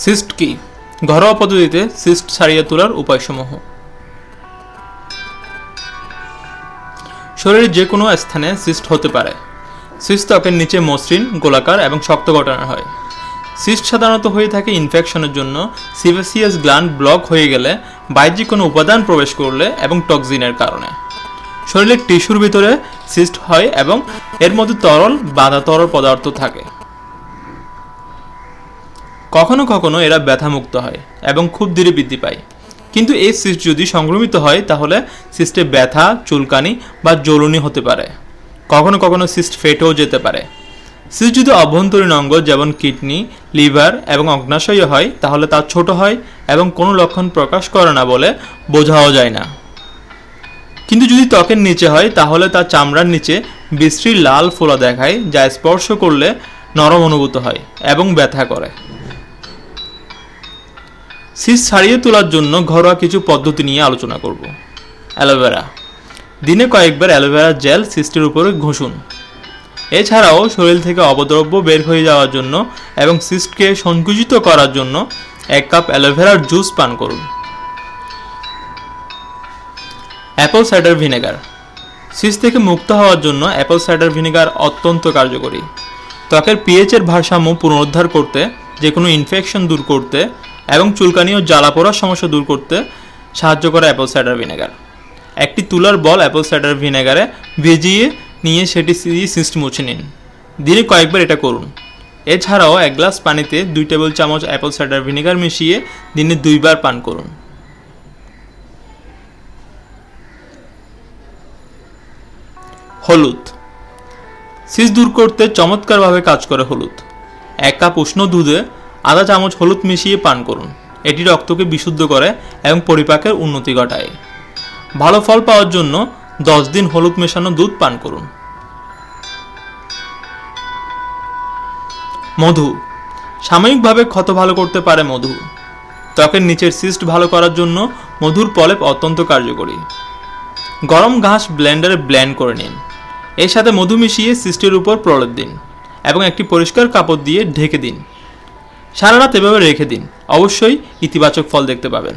Cyst কি? ঘরোয়া পদ্ধতিতে সিস্ট ছাড়িয়ে তোলার উপায়সমূহ। শরীরের যে কোনো স্থানে সিস্ট হতে পারে। সিস্ট ত্বকের নিচে মসৃণ, গোলাকার এবং শক্ত গঠনের হয়। সিস্ট সাধারণত হয়ে থাকে ইনফেকশনের জন্য, সিবাসিয়াস গ্ল্যান্ড ব্লক হয়ে গেলে, বাহ্যিক কোনো উপাদান প্রবেশ করলে এবং টক্সিনের কারণে। শরীরের টিস্যুর ভিতরে সিস্ট হয় এবং এর মধ্যে তরল বাঁধা তরল পদার্থ থাকে। কখনো কখনো এরা ব্যথামুক্ত হয় এবং খুব ধীরে বৃদ্ধি পায়। কিন্তু এই সিস্ট যদি সংক্রমিত হয় তাহলে সিস্টে ব্যথা, চুলকানি বা জ্বলুনি হতে পারে। কখনো কখনো সিস্ট ফেটেও যেতে পারে। সিস্ট যদি অভ্যন্তরীণ অঙ্গ যেমন কিডনি, লিভার এবং অগ্নাশয় হয় তাহলে তা ছোট হয় এবং কোনো লক্ষণ প্রকাশ করে না বলে বোঝাও যায় না। কিন্তু যদি ত্বকের নিচে হয় তাহলে তা চামড়ার নিচে বিশ্রী লাল ফোলা দেখায়, যা স্পর্শ করলে নরম অনুভূত হয় এবং ব্যথা করে। সিস্ট ছাড়িয়ে তোলার জন্য ঘরোয়া কিছু পদ্ধতি নিয়ে আলোচনা করব। অ্যালোভেরা। দিনে কয়েকবার অ্যালোভেরা জেল সিস্টের উপরে ঘষুন। এছাড়াও শরীর থেকে অপদ্রব্য বের হয়ে যাওয়ার জন্য এবং সিস্টকে সংকুচিত করার জন্য 1 কাপ অ্যালোভেরার জুস পান করুন। Apple cider vinegar. সিস্ট থেকে মুক্ত হওয়ার জন্য অ্যাপল সাইডার ভিনেগার অত্যন্ত কার্যকরী। ত্বকের পিএইচের ভারসাম্য পুনরুদ্ধার করতে, যে কোনো ইনফেকশন দূর করতে এবং চুলকানি ও জ্বালা পোড়ার সমস্যা দূর করতে সাহায্য করে অ্যাপল সাইডার ভিনেগার। একটি তুলার বল অ্যাপল সাইডার ভিনেগারে ভিজিয়ে নিয়ে সেটি সিস্ট মুছে নিন। দিনে কয়েকবার এটা করুন। এছাড়াও 1 গ্লাস পানিতে 2 টেবিল চামচ অ্যাপল সাইডার ভিনেগার মিশিয়ে দিনে 2 বার পান করুন। হলুদ। সিস্ট দূর করতে চমৎকারভাবে কাজ করে হলুদ। 1 কাপ উষ্ণ দুধে আধা চামচ হলুদ মিশিয়ে পান করুন। এটি রক্তকে বিশুদ্ধ করে এবং পরিপাকের উন্নতি ঘটায়। ভালো ফল পাওয়ার জন্য 10 দিন হলুদ মেশানো দুধ পান করুন। মধু। সাময়িকভাবে ক্ষত ভালো করতে পারে মধু। ত্বকের নিচের সিস্ট ভালো করার জন্য মধুর প্রলেপ অত্যন্ত কার্যকরী। গরম ঘাস ব্লেন্ডারে ব্লেন্ড করে নিন। এর সাথে মধু মিশিয়ে সিস্টের উপর প্রলেপ দিন এবং একটি পরিষ্কার কাপড় দিয়ে ঢেকে দিন। সারা রাত এভাবে রেখে দিন। অবশ্যই ইতিবাচক ফল দেখতে পাবেন।